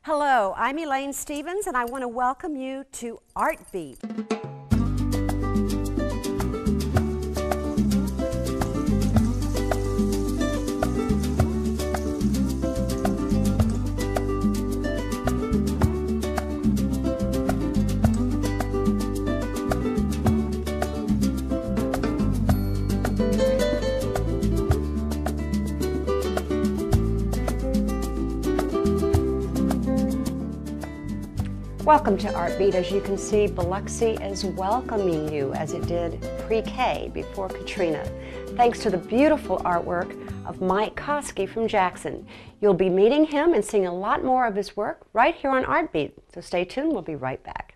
Hello, I'm Elaine Stevens, and I want to welcome you to Art Beat. Welcome to Art Beat. As you can see, Biloxi is welcoming you as it did pre-K before Katrina, thanks to the beautiful artwork of Mike Koskie from Jackson. You'll be meeting him and seeing a lot more of his work right here on Art Beat. So stay tuned, we'll be right back.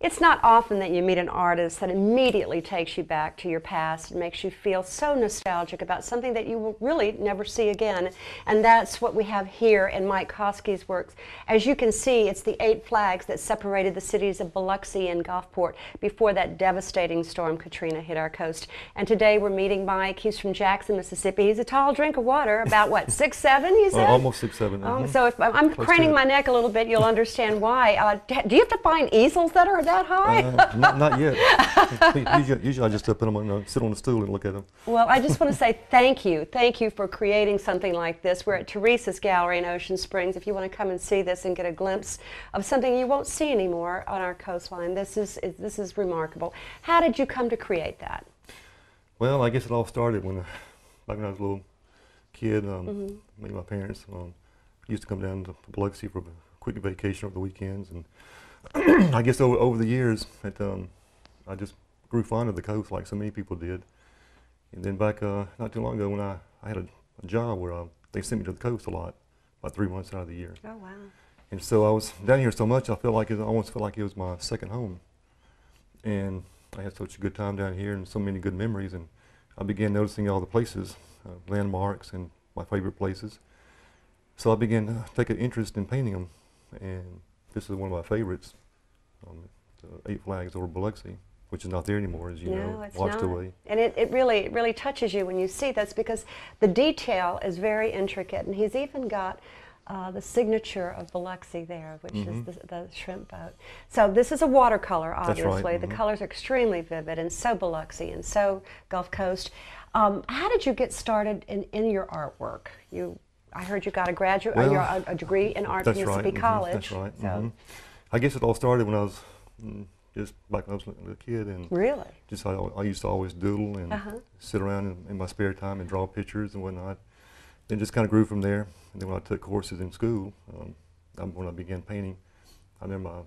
It's not often that you meet an artist that immediately takes you back to your past and makes you feel so nostalgic about something that you will really never see again. And that's what we have here in Mike Koskie's works. As you can see, it's the 8 flags that separated the cities of Biloxi and Gulfport before that devastating storm Katrina hit our coast. And today we're meeting Mike. He's from Jackson, Mississippi. He's a tall drink of water, about what, 6'7", you said? Almost 6'7". So if I'm craning my neck a little bit, you'll understand why. Do you have to find easels that are that high? Not yet. Usually I just put them on, sit on the stool and look at them. Well, I just want to say thank you. Thank you for creating something like this. We're at Teresa's Gallery in Ocean Springs. If you want to come and see this and get a glimpse of something you won't see anymore on our coastline, this is remarkable. How did you come to create that? Well, I guess it all started when, back when I was a little kid. Me and my parents used to come down to Biloxi for a quick vacation over the weekends, and I guess over the years, I just grew fond of the coast like so many people did. And then back not too long ago when I had a job where they sent me to the coast a lot, about 3 months out of the year. Oh, wow. And so I was down here so much, I almost felt like it was my second home. And I had such a good time down here and so many good memories. And I began noticing all the places, landmarks and my favorite places. So I began to take an interest in painting them. And this is one of my favorites, the 8 flags over Biloxi, which is not there anymore, as you know, washed away. And it really touches you when you see this, because the detail is very intricate, and he's even got the signature of Biloxi there, which is the shrimp boat. So this is a watercolor, obviously. That's right. The colors are extremely vivid, and so Biloxi, and so Gulf Coast. How did you get started in your artwork? I heard you got a degree in art from Mississippi College. That's right. So. I guess it all started when I was just back when I was a kid, and really, just I used to always doodle and sit around in my spare time and draw pictures and whatnot. Then just kind of grew from there. And then when I took courses in school, when I began painting, I remember my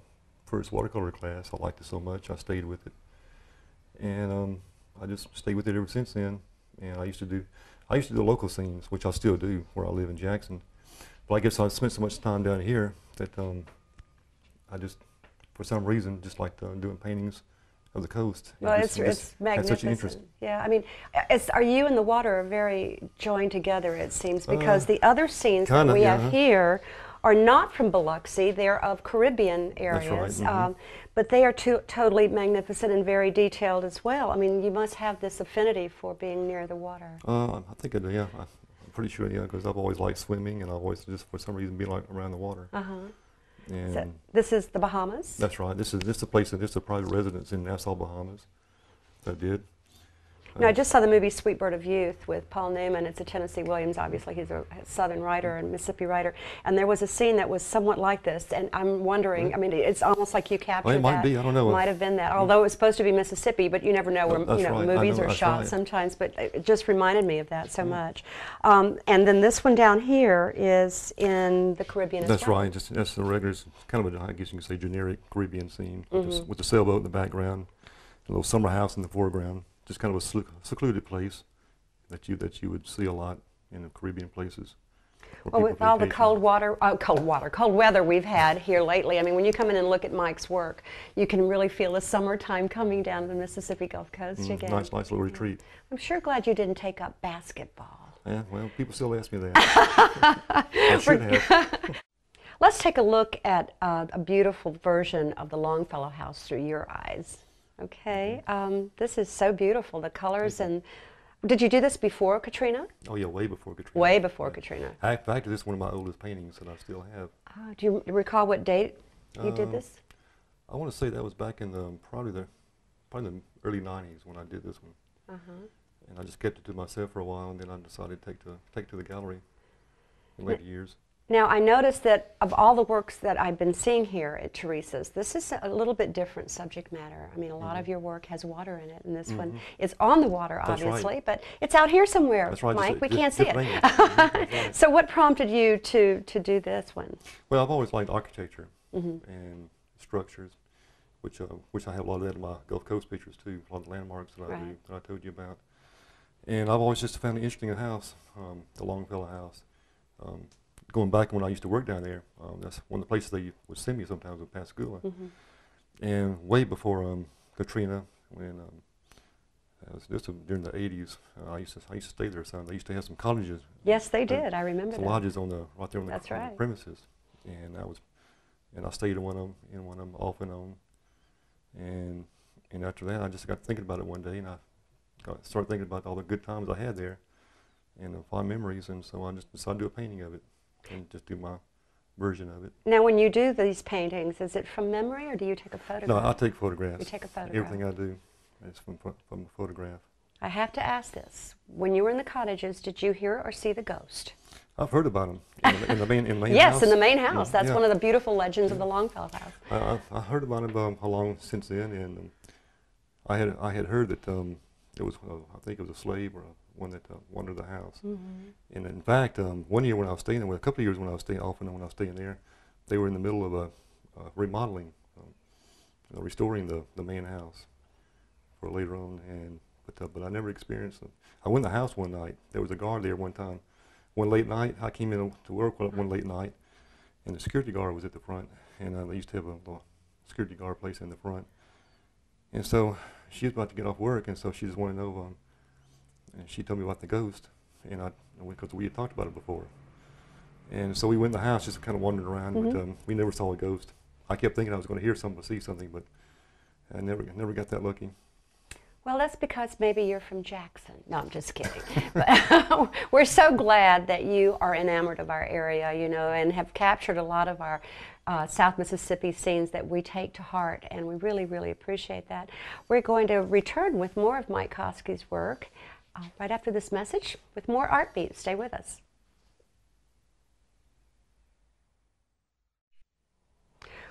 first watercolor class. I liked it so much, I stayed with it, and I just stayed with it ever since then. And I used to do local scenes, which I still do where I live in Jackson. But I guess I spent so much time down here that I just, for some reason, just liked doing paintings of the coast. Well, it's magnificent. Had such an interest. Yeah, I mean, are you and the water are very joined together, it seems, because the other scenes that we have here are not from Biloxi. They're of Caribbean areas. That's right. But they are totally magnificent and very detailed as well. I mean, you must have this affinity for being near the water. I think I do, yeah. I'm pretty sure, yeah, because I've always liked swimming, and I've always just, for some reason, been like around the water. And so this is the Bahamas? That's right. This is a private residence in Nassau, Bahamas, that I did. No, I just saw the movie Sweet Bird of Youth with Paul Newman. It's a Tennessee Williams, obviously. He's a Southern writer and Mississippi writer. And there was a scene that was somewhat like this. And I'm wondering, I mean, it's almost like you captured that. It might be, I don't know. Might have been that. Although it was supposed to be Mississippi, but you never know where movies are shot sometimes. But it just reminded me of that so much. And then this one down here is in the Caribbean as well. That's right. That's the regular, kind of I guess you could say, generic Caribbean scene with the sailboat in the background, a little summer house in the foreground. Just kind of a secluded place that you would see a lot in the Caribbean places. Well, with all the cold weather we've had here lately, I mean, when you come in and look at Mike's work, you can really feel the summertime coming down the Mississippi Gulf Coast again. Nice little retreat. I'm sure glad you didn't take up basketball. Yeah, well, people still ask me that. I should have. Let's take a look at a beautiful version of the Longfellow House through your eyes. Okay, this is so beautiful. The colors and Did you do this before Katrina? Oh yeah, way before Katrina. Way before Yeah. Katrina. In fact, this is one of my oldest paintings that I still have. Do you recall what date you did this? I want to say that was back in the probably the early '90s when I did this one. And I just kept it to myself for a while, and then I decided to take to the gallery in later years. Now, I noticed that of all the works that I've been seeing here at Teresa's, this is a little bit different subject matter. I mean, a lot of your work has water in it, and this one is on the water, obviously, but it's out here somewhere, That's right. Mike. We can't see it. Right. So what prompted you to do this one? Well, I've always liked architecture and structures, which I have a lot of that in my Gulf Coast pictures too, a lot of landmarks that I do, that I told you about. And I've always just found it interesting in a house, the Longfellow house. Going back when I used to work down there, that's one of the places they would send me sometimes with Pascagoula. And way before Katrina, when this was during the '80s, I used to stay there some. They used to have some cottages. Yes, they did. I remember some that. lodges right there on the premises, and I stayed in one of them off and on. And after that, I just got thinking about it one day, and I started thinking about all the good times I had there, and the fond memories, and so I just decided to do a painting of it, and just do my version of it. Now, when you do these paintings, is it from memory, or do you take a photograph? No, I take photographs. You take a photograph. Everything I do is from a photograph. I have to ask this. When you were in the cottages, did you hear or see the ghost? I've heard about them in the main house. Yes, in the main house. That's one of the beautiful legends of the Longfellow house. I heard about it how long since then, and I had heard that it was I think it was a slave or one that wandered the house. And in fact, one year when I was staying there, a couple of years when I was staying off and on when I was staying there, they were in the middle of a remodeling, restoring the main house for later on. But I never experienced it. I went in the house one night. There was a guard there one time. One late night, I came in to work one late night, and the security guard was at the front. And they used to have a little security guard place in the front. And so she was about to get off work, and so she just wanted to know. And she told me about the ghost, and because we had talked about it before. And so we went in the house, just kind of wandered around, but we never saw a ghost. I kept thinking I was going to hear something or see something, but I never got that lucky. Well, that's because maybe you're from Jackson. No, I'm just kidding. But we're so glad that you are enamored of our area, and have captured a lot of our South Mississippi scenes that we take to heart, and we really, really appreciate that. We're going to return with more of Mike Koskie's work right after this message with more Art Beat. Stay with us.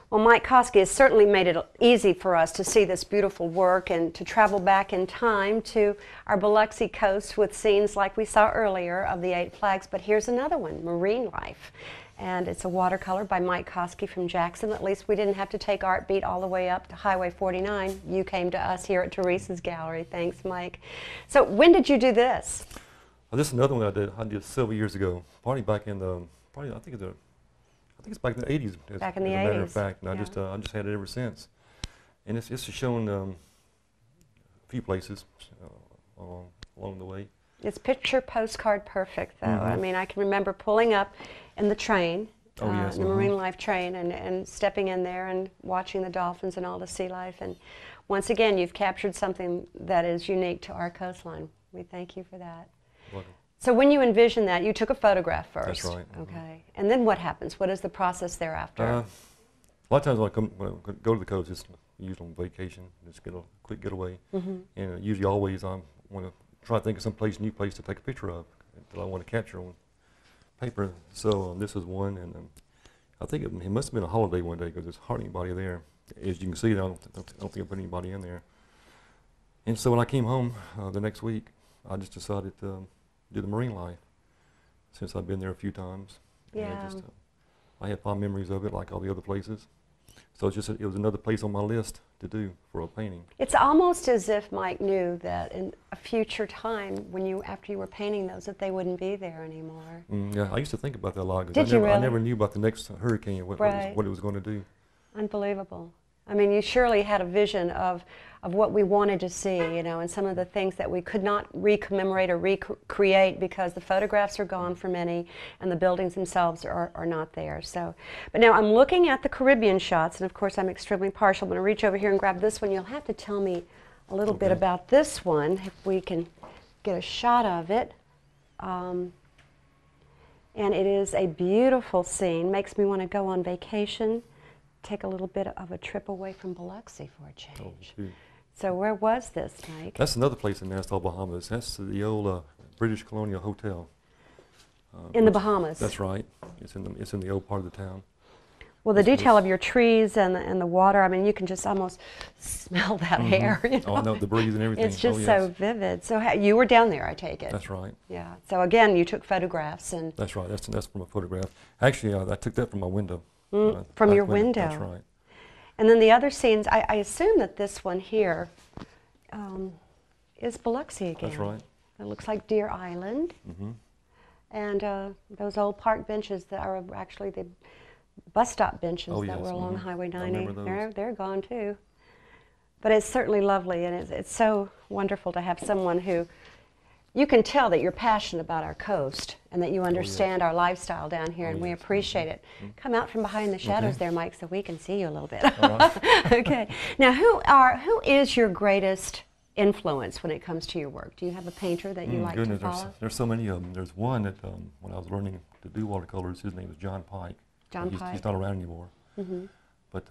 Well, Mike Koskie has certainly made it easy for us to see this beautiful work and to travel back in time to our Biloxi coast with scenes like we saw earlier of the 8 Flags. But here's another one, Marine Life. And it's a watercolor by Mike Koskie from Jackson. At least we didn't have to take Art Beat all the way up to Highway 49. You came to us here at Teresa's gallery. Thanks, Mike. So when did you do this? Well, this is another one I did several years ago. Probably back in I think it's back in the '80s. Back in the '80s. As a matter of fact, and I just had it ever since. And it's shown a few places along the way. It's picture postcard perfect, though. I mean, I can remember pulling up in the train, the Marine Life train, and stepping in there and watching the dolphins and all the sea life. And once again, you've captured something that is unique to our coastline. We thank you for that. Welcome. So when you envisioned that, you took a photograph first. That's right. Okay. And then what happens? What is the process thereafter? A lot of times when I go to the coast, it's usually on vacation, just get a quick getaway. And usually always I want to try to think of some new place to take a picture of that I want to capture on paper. So this is one, and I think it must have been a holiday one day because there's hardly anybody there. As you can see, I don't think I put anybody in there. And so when I came home the next week, I just decided to do the Marine Life, since I've been there a few times. Yeah. And I had fond memories of it, like all the other places. So it was another place on my list to do for a painting. It's almost as if Mike knew that in a future time, after you were painting those, that they wouldn't be there anymore. Yeah, I used to think about that a lot Did because you really? I never knew about the next hurricane, what it was going to do. Unbelievable. I mean, you surely had a vision of what we wanted to see, and some of the things that we could not recommemorate or recreate because the photographs are gone for many and the buildings themselves are not there. So, but now I'm looking at the Caribbean shots, and of course I'm extremely partial. I'm going to reach over here and grab this one. You'll have to tell me a little bit about this one, if we can get a shot of it. And it is a beautiful scene. Makes me want to go on vacation, take a little bit of a trip away from Biloxi for a change. Oh, so where was this, Mike? that's another place in Nassau, Bahamas. That's the old British Colonial Hotel. In the Bahamas? That's right. It's in the old part of the town. Well, the detail of your trees and the water, I mean, you can just almost smell that air. You know? Oh, I know, the breeze and everything. It's just so vivid. So you were down there, I take it. That's right. Yeah. So again, you took photographs and. That's right. That's from a photograph. Actually, I took that from my window. From your window. That's right. And then the other scenes, I assume that this one here is Biloxi again. That's right. It looks like Deer Island. And those old park benches that are actually the bus stop benches that were along Highway 90. They're gone too. But it's certainly lovely, and it's so wonderful to have someone who, you can tell that you're passionate about our coast and that you understand our lifestyle down here, and we appreciate it. Come out from behind the shadows there, Mike, so we can see you a little bit. Okay. Now, who is your greatest influence when it comes to your work? Do you have a painter that you like to follow? There's so many of them. There's one that when I was learning to do watercolors, his name was John Pike. Pike. He's not around anymore. But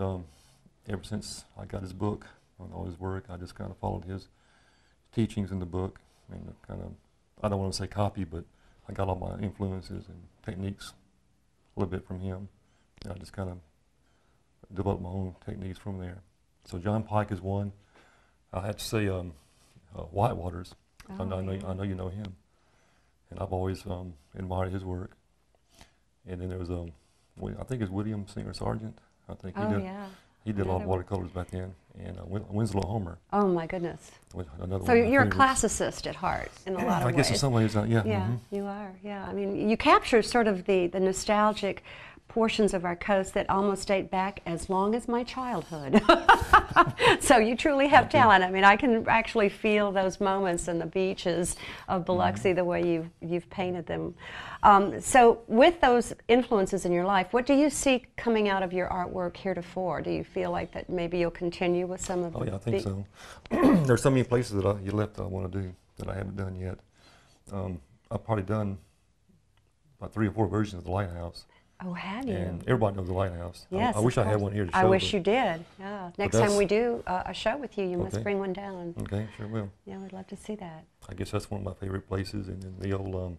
ever since I got his book on all his work, I just kind of followed his teachings in the book, and kind of, I don't want to say copy, but I got all my influences and techniques a little bit from him. And I just kind of developed my own techniques from there. So John Pike is one. I had to say Whitewaters. I know you know him, and I've always admired his work. And then there was I think it's William Singer Sargent. I think he did a lot of watercolors back then, and Winslow Homer. Oh my goodness! So you're a classicist at heart in a lot of ways. I guess in some ways, yeah. Yeah, you are. Yeah, I mean, you capture sort of the nostalgic portions of our coast that almost date back as long as my childhood. So you truly have talent. I mean, I can actually feel those moments in the beaches of Biloxi the way you've painted them. So with those influences in your life, what do you see coming out of your artwork heretofore? Do you feel like that maybe you'll continue with some of the... Oh yeah, I think so. There's so many places that you left that I want to do that I haven't done yet. I've probably done about 3 or 4 versions of the Lighthouse. Oh, have you? And everybody knows the Lighthouse. Yes, I wish I had one here to show. I wish you did. Yeah. Next time we do a show with you, you must bring one down. Okay, sure will. Yeah, we'd love to see that. I guess that's one of my favorite places, and then the old,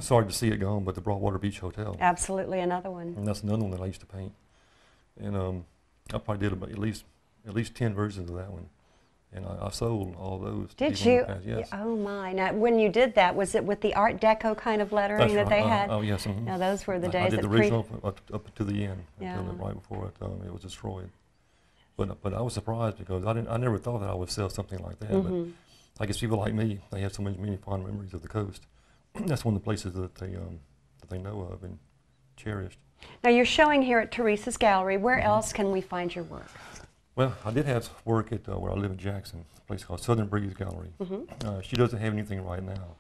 sorry to see it gone, but the Broadwater Beach Hotel. Absolutely, another one. And that's another one that I used to paint. And I probably did about at least 10 versions of that one. And I sold all those. Did you? Yes. Oh my! Now, when you did that, was it with the Art Deco kind of lettering that they had? Oh yes. Now those were the days. I did the original up to the end until right before it was destroyed. But I was surprised because I never thought that I would sell something like that. But I guess people like me, they have so many fond memories of the coast. That's one of the places that they know of and cherished. Now you're showing here at Teresa's Gallery. Where else can we find your work? Well, I did have work at where I live in Jackson, a place called Southern Breeze Gallery. She doesn't have anything right now,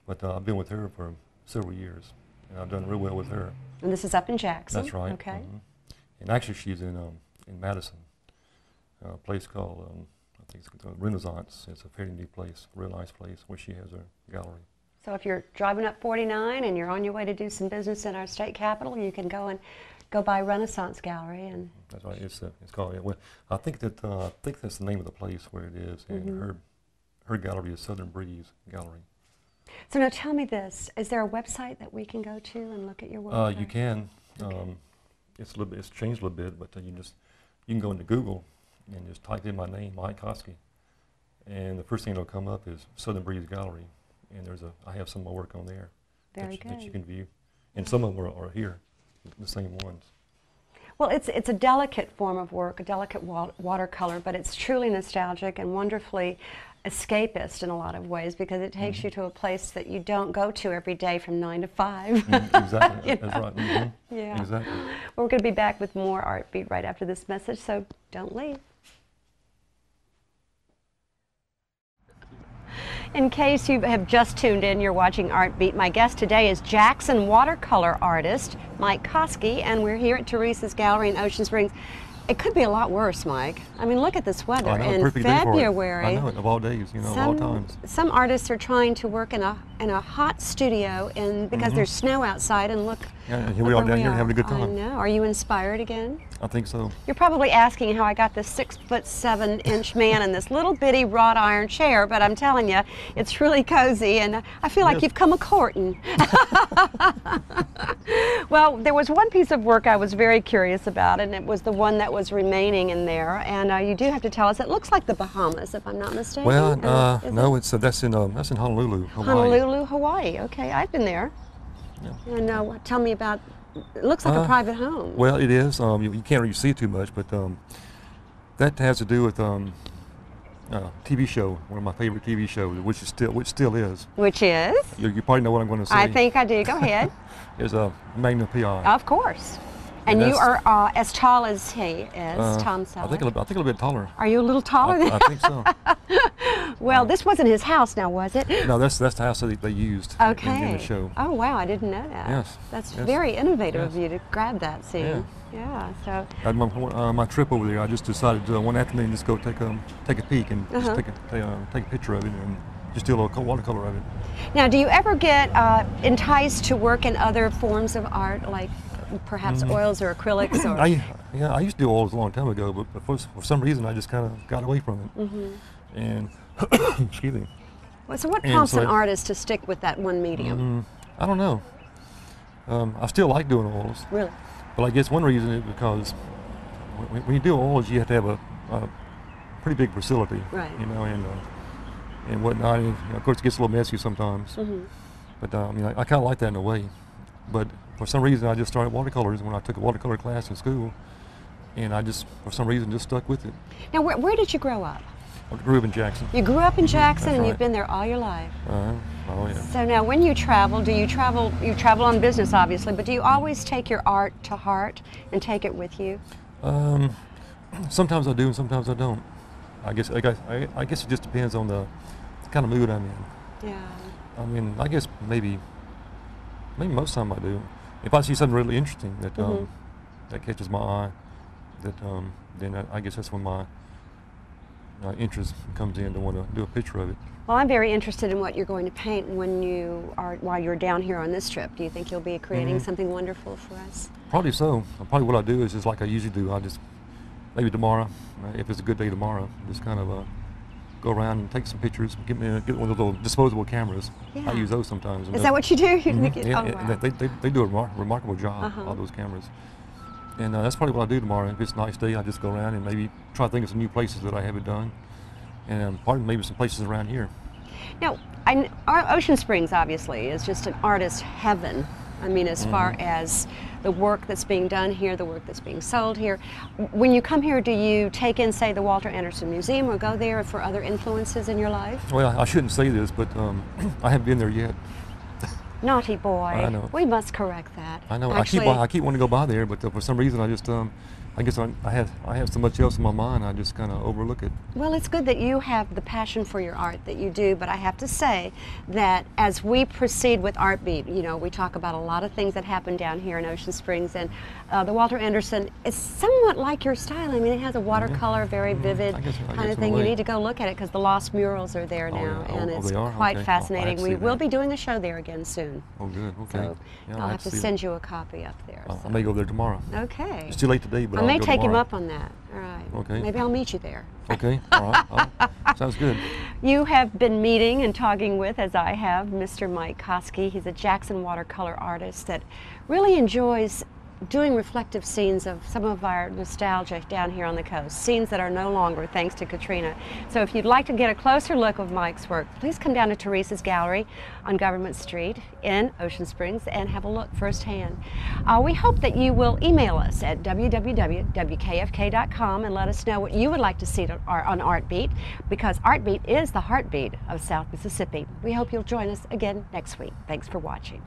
but I've been with her for several years, and I've done real well with her. And this is up in Jackson? That's right. Okay. And actually, she's in Madison, a place called, I think it's Renaissance. It's a fairly new place, a real nice place where she has her gallery. So if you're driving up 49 and you're on your way to do some business in our state capital, you can go by Renaissance Gallery. And that's right. It's called. Well, I think that's the name of the place where it is, and her gallery is Southern Breeze Gallery. So now tell me this: is there a website that we can go to and look at your work? You can. Okay. It's changed a little bit, but you can go into Google and just type in my name, Mike Koskie, and the first thing that'll come up is Southern Breeze Gallery, and I have some of my work on there that you can view, and some of them are here. The same ones. Well, it's a delicate form of work, a delicate watercolor, but it's truly nostalgic and wonderfully escapist in a lot of ways because it takes you to a place that you don't go to every day from 9 to 5. Exactly, that's right. Yeah. Exactly. Well, we're going to be back with more Art Beat right after this message, so don't leave. In case you have just tuned in, you're watching Art Beat. My guest today is Jackson watercolor artist Mike Koskie, and we're here at Teresa's Gallery in Ocean Springs. It could be a lot worse, Mike. I mean, look at this weather I know, in perfect day for it. February. I know it, of all days, you know, of all times. Some artists are trying to work in a hot studio because there's snow outside, and look. Yeah, and here we are down here having a good time. I know. Are you inspired again? I think so. You're probably asking how I got this 6'7" man in this little bitty wrought iron chair, but I'm telling you, it's really cozy, and I feel like you've come a courting. Well, there was one piece of work I was very curious about, and it was the one that was remaining in there. And you do have to tell us. It looks like the Bahamas, if I'm not mistaken. Well, no, that's in Honolulu, Hawaii. Honolulu, Hawaii. Okay, I've been there. Yeah. And tell me about. It looks like a private home. Well, it is. You can't really see too much, but that has to do with TV show, one of my favorite TV shows, which still is. Which is? You probably know what I'm going to say. I think I do. Go ahead. Is Magnum PI. Of course. And you are as tall as he is, Tom Selleck. I think a little bit taller. Are you a little taller than I think so. Well, this wasn't his house now, was it? No, that's the house that they used in the show. Oh, wow, I didn't know that. Yes. That's very innovative of you to grab that scene. Yeah. So. My trip over there, I just decided one afternoon just go take a peek and just take a picture of it and just do a little watercolor of it. Now, do you ever get enticed to work in other forms of art, like perhaps oils or acrylics? Or? I used to do oils a long time ago, but for some reason I just kind of got away from it. And excuse me. Well, so what prompts an artist to stick with that one medium? I don't know. I still like doing oils. Really? But I guess one reason is because when you do oils, you have to have a pretty big facility, right? You know, and whatnot. And, of course, it gets a little messy sometimes. But I mean, I kind of like that in a way. But for some reason, I just started watercolors when I took a watercolor class in school, and I just, for some reason, just stuck with it. Now, where did you grow up? I grew up in Jackson. You grew up in Jackson, and right. You've been there all your life. Oh yeah. So now, when you travel, you travel on business, obviously, but do you always take your art to heart and take it with you? Sometimes I do, and sometimes I don't. I guess it just depends on the kind of mood I'm in. Yeah. I mean, I guess maybe most of the time I do. If I see something really interesting that that catches my eye, then I guess that's when my interest comes in to want to do a picture of it. Well, I'm very interested in what you're going to paint while you're down here on this trip. Do you think you'll be creating something wonderful for us? Probably so. Probably what I do is just like I usually do. I just maybe tomorrow, if it's a good day tomorrow, just kind of go around and take some pictures. Get one of those little disposable cameras. Yeah. I use those sometimes. Is that what you do? Yeah, oh, wow. They do a remarkable job, all those cameras. And that's probably what I do tomorrow. If it's a nice day, I just go around and maybe try to think of some new places that I haven't done, and probably maybe some places around here. Now, Ocean Springs obviously is just an artist heaven. I mean, as far as the work that's being done here, the work that's being sold here. When you come here, do you take in, say, the Walter Anderson Museum or go there for other influences in your life? Well, I shouldn't say this, but I haven't been there yet. Naughty boy. I know. We must correct that. I know. Actually, I keep wanting to go by there, but for some reason I just I guess I have so much else in my mind, I just kind of overlook it. Well, it's good that you have the passion for your art that you do, but I have to say that as we proceed with Art Beat, you know, we talk about a lot of things that happen down here in Ocean Springs, and the Walter Anderson is somewhat like your style. I mean, it has a watercolor, very vivid kind of thing. You need to go look at it because the lost murals are there now, and it's quite fascinating. We will be doing a show there again soon. Oh, good. Okay. So I'll have to send you a copy up there. I may go there tomorrow. Okay. It's too late today, but I may take him up on that. All right. Okay. Maybe I'll meet you there. Okay. All right. Sounds good. You have been meeting and talking with, as I have, Mr. Mike Koskie. He's a Jackson watercolor artist that really enjoys doing reflective scenes of some of our nostalgia down here on the coast, scenes that are no longer thanks to Katrina. So if you'd like to get a closer look of Mike's work, please come down to Teresa's Gallery on Government Street in Ocean Springs and have a look firsthand. We hope that you will email us at www.wkfk.com and let us know what you would like to see on Art Beat, because Art Beat is the heartbeat of South Mississippi. We hope you'll join us again next week. Thanks for watching.